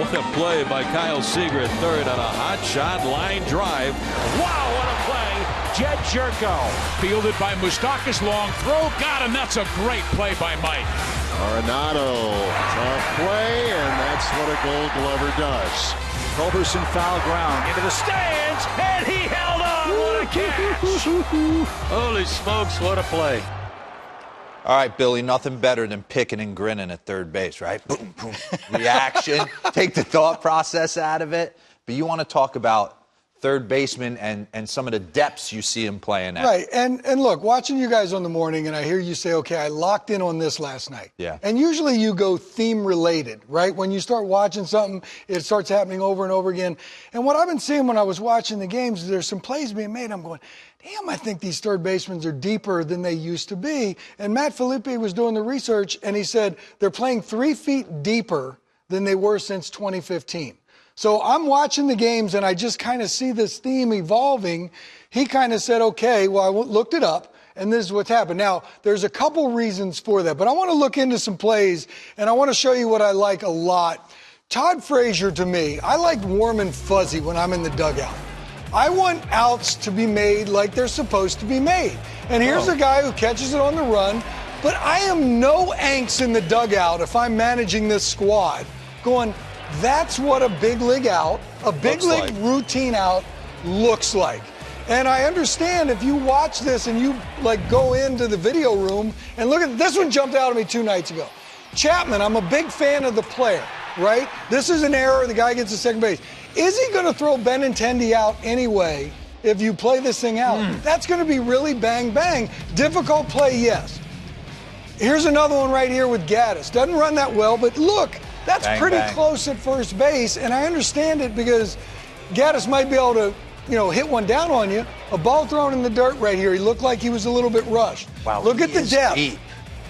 What a play by Kyle Seager at third on a hot shot line drive. Wow, what a play. Jed Jerko. Fielded by Moustakas. Long throw. Got him. That's a great play by Mike. Arenado. Tough play, and that's what a Gold Glover does. Culberson foul ground. Into the stands, and he held on. What a catch. Holy smokes, what a play. All right, Billy, nothing better than picking and grinning at third base, right? Boom, boom. Reaction. Take the thought process out of it. But you want to talk about third baseman and some of the depths you see him playing at. Right. And look, watching you guys on the morning, and I hear you say, okay, I locked in on this last night. Yeah. And usually you go theme related, right? When you start watching something, it starts happening over and over again. And what I've been seeing when I was watching the games, there's some plays being made. I'm going, damn, I think these third basemen are deeper than they used to be. And Matt Felipe was doing the research, and he said they're playing 3 feet deeper than they were since 2015. So I'm watching the games, and I just kind of see this theme evolving. He kind of said, okay, well, I looked it up, and this is what's happened. Now, there's a couple reasons for that, but I want to look into some plays, and I want to show you what I like a lot. Todd Frazier, to me, I like warm and fuzzy when I'm in the dugout. I want outs to be made like they're supposed to be made. And here's a guy who catches it on the run, but I am no angst in the dugout if I'm managing this squad going, that's what a big league out, a big league routine out looks like. And I understand if you watch this and you like go into the video room and look at this one jumped out at me 2 nights ago. Chapman, I'm a big fan of the player, right? This is an error. The guy gets to second base. Is he going to throw Benintendi out anyway if you play this thing out? That's going to be really bang, bang. Difficult play, yes. Here's another one right here with Gaddis. Doesn't run that well, but look, that's bang, pretty bang. Close at first base, and I understand it because Gaddis might be able to, hit one down on you. A ball thrown in the dirt right here. He looked like he was a little bit rushed. Wow, look at the depth. Deep.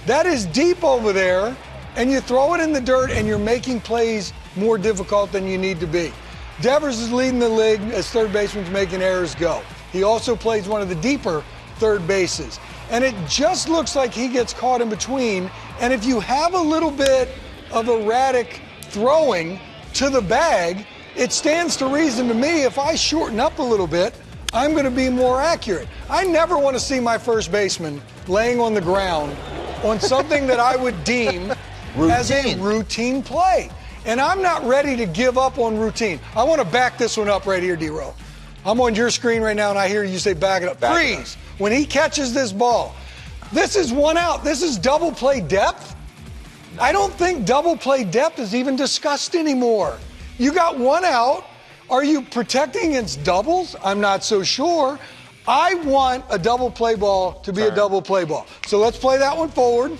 That is deep over there, and you throw it in the dirt, and you're making plays more difficult than you need to be. Devers is leading the league as third baseman's making errors go. He also plays one of the deeper third bases. And it just looks like he gets caught in between. And if you have a little bit of erratic throwing to the bag, it stands to reason to me if I shorten up a little bit, I'm going to be more accurate. I never want to see my first baseman laying on the ground on something that I would deem as a routine play. And I'm not ready to give up on routine. I want to back this one up right here, D-Row. I'm on your screen right now, and I hear you say back it up. Freeze. When he catches this ball, this is one out. This is double play depth. I don't think double play depth is even discussed anymore. You got one out. Are you protecting against doubles? I'm not so sure. I want a double play ball to be a double play ball. So let's play that one forward.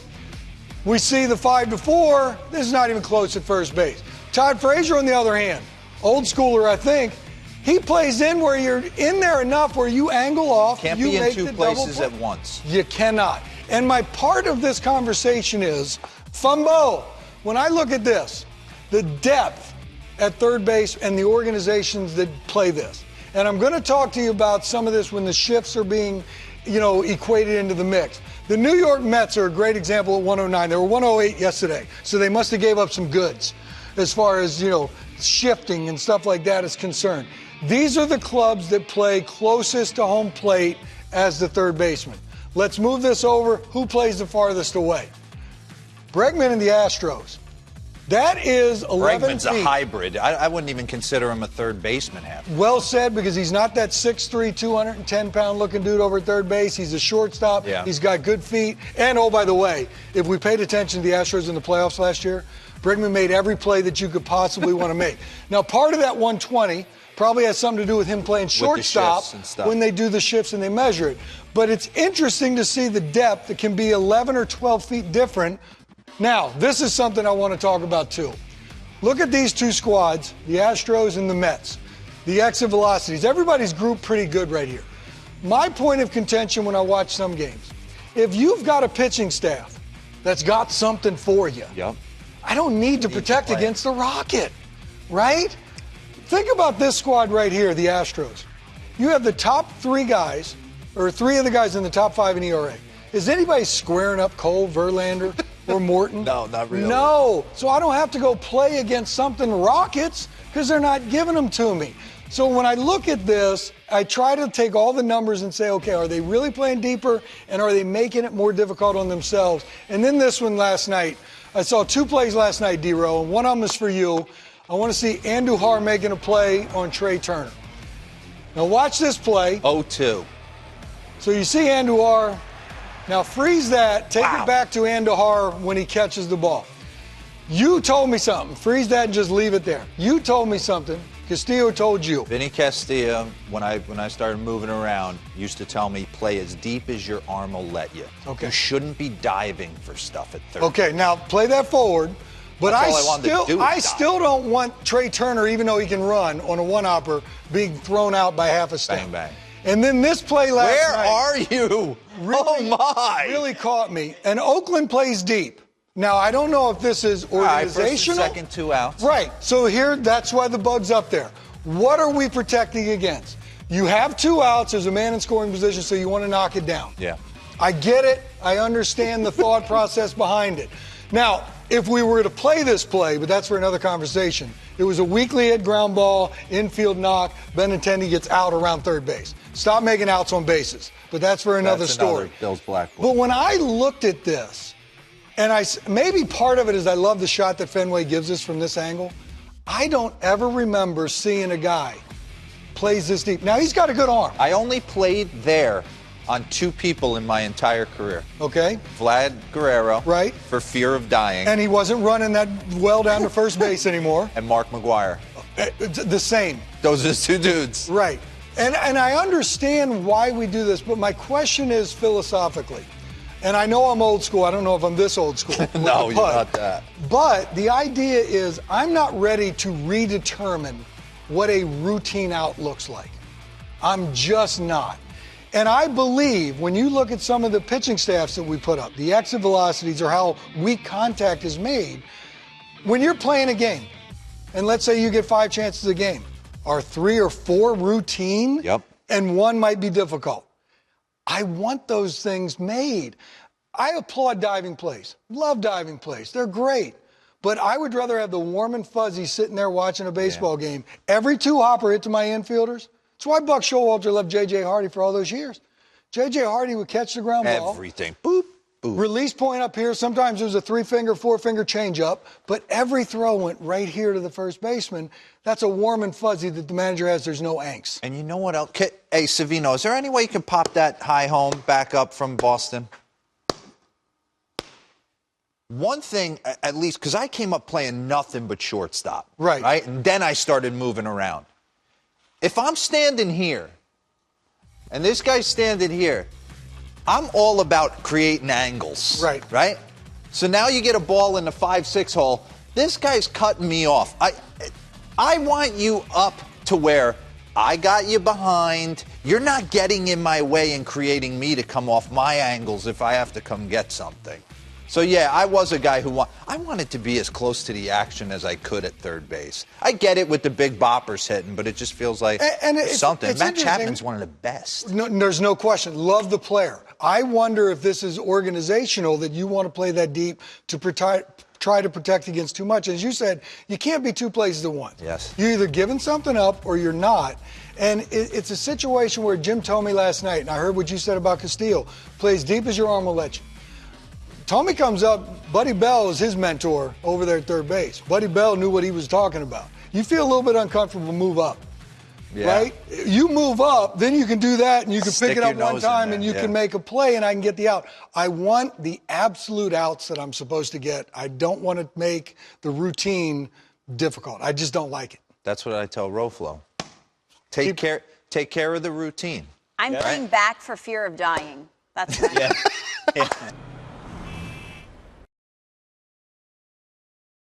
We see the 5-4. This is not even close at first base. Todd Frazier, on the other hand, old schooler, I think. He plays in where you're in there enough where you angle off. Can't you be in make two the places double at once. You cannot. And my part of this conversation is, Fumbo, when I look at this, the depth at third base and the organizations that play this. And I'm going to talk to you about some of this when the shifts are being, equated into the mix. The New York Mets are a great example at 109. They were 108 yesterday, so they must have gave up some goods as far as, shifting and stuff like that is concerned. These are the clubs that play closest to home plate as the third baseman. Let's move this over. Who plays the farthest away? Bregman and the Astros. That is 11 Bregman's feet. a hybrid. I wouldn't even consider him a third baseman half. Well said, because he's not that 6'3", 210-pound looking dude over third base. He's a shortstop. Yeah. He's got good feet. And, oh, by the way, if we paid attention to the Astros in the playoffs last year, Bregman made every play that you could possibly want to make. Now, part of that 120 probably has something to do with him playing shortstop when they do the shifts and they measure it. But it's interesting to see the depth that can be 11 or 12 feet different. Now, this is something I want to talk about, too. Look at these two squads, the Astros and the Mets. The exit velocities. Everybody's grouped pretty good right here. My point of contention when I watch some games, if you've got a pitching staff that's got something for you, I don't need to protect against the rocket, right? Think about this squad right here, the Astros. You have the top 3 guys, or 3 of the guys in the top 5 in ERA. Is anybody squaring up Cole, Verlander, or Morton? No, not really. No. So I don't have to go play against something Rockets because they're not giving them to me. So when I look at this, I try to take all the numbers and say, okay, are they really playing deeper and are they making it more difficult on themselves? And then this one last night, I saw 2 plays last night, D-Row, and one of them is for you. I want to see Andujar making a play on Trey Turner. Now watch this play. 0-2. So you see Andujar. Now freeze that, take it back to Andujar when he catches the ball. You told me something. Freeze that and just leave it there. You told me something. Castillo told you. Vinny Castillo, when I started moving around, used to tell me, play as deep as your arm will let you. Okay. You shouldn't be diving for stuff at third. Okay, now play that forward. But I That's still don't want Trey Turner, even though he can run on a one-hopper, being thrown out by half a step. Bang, bang. And then this play last Where night. are you? Really, oh, my. Really caught me. And Oakland plays deep. Now, I don't know if this is organizational. All right, first and second, 2 outs. Right. So here, that's why the bug's up there. What are we protecting against? You have 2 outs. There's a man in scoring position, so you want to knock it down. Yeah. I get it. I understand the thought process behind it. Now, if we were to play this play, but that's for another conversation, it was a weakly hit ground ball, infield knock, Benintendi gets out around third base. Stop making outs on bases. But that's for another story. Bill's Blackboard. But when I looked at this, and maybe part of it is I love the shot that Fenway gives us from this angle. I don't ever remember seeing a guy plays this deep. Now, he's got a good arm. I only played there on 2 people in my entire career. Okay. Vlad Guerrero. Right. For fear of dying. And he wasn't running that well down to first base anymore. And Mark McGuire. The same. Those are the 2 dudes. Right. And I understand why we do this, but my question is philosophically. And I know I'm old school. I don't know if I'm this old school. No, you're not that. But the idea is I'm not ready to redetermine what a routine out looks like. I'm just not. And I believe when you look at some of the pitching staffs that we put up, the exit velocities or how weak contact is made, when you're playing a game, and let's say you get 5 chances a game, are 3 or 4 routine? Yep. And 1 might be difficult. I want those things made. I applaud diving plays. Love diving plays. They're great. But I would rather have the warm and fuzzy sitting there watching a baseball game. Every 2-hopper hit to my infielders. That's why Buck Showalter loved J.J. Hardy for all those years. J.J. Hardy would catch the ground ball. Everything. Boop, boop. Release point up here. Sometimes there was a 3-finger, 4-finger changeup. But every throw went right here to the first baseman. That's a warm and fuzzy that the manager has. There's no angst. And you know what else? Hey, Savino, is there any way you can pop that high home back up from Boston? One thing, at least, because I came up playing nothing but shortstop. Right. Right? And then I started moving around. If I'm standing here, and this guy's standing here, I'm all about creating angles. Right. Right? So now you get a ball in the 5-6 hole. This guy's cutting me off. I want you up to where I got you behind. You're not getting in my way and creating me to come off my angles if I have to come get something. So, yeah, I was a guy who I wanted to be as close to the action as I could at third base. I get it with the big boppers hitting, but it just feels like something. It's Matt Chapman's one of the best. No, there's no question. Love the player. I wonder if this is organizational that you want to play that deep to try to protect against too much. As you said, you can't be 2 places at once. Yes. You're either giving something up or you're not. And it's a situation where Jim told me last night, and I heard what you said about Castillo, play as deep as your arm will let you. Tommy comes up, Buddy Bell is his mentor over there at third base. Buddy Bell knew what he was talking about. You feel a little bit uncomfortable, move up. Yeah. Right? You move up, then you can do that, and you can pick it up one time, and you can make a play, and I can get the out. I want the absolute outs that I'm supposed to get. I don't want to make the routine difficult. I just don't like it. That's what I tell Roflo. Take care of the routine. I'm playing back for fear of dying. That's what yeah.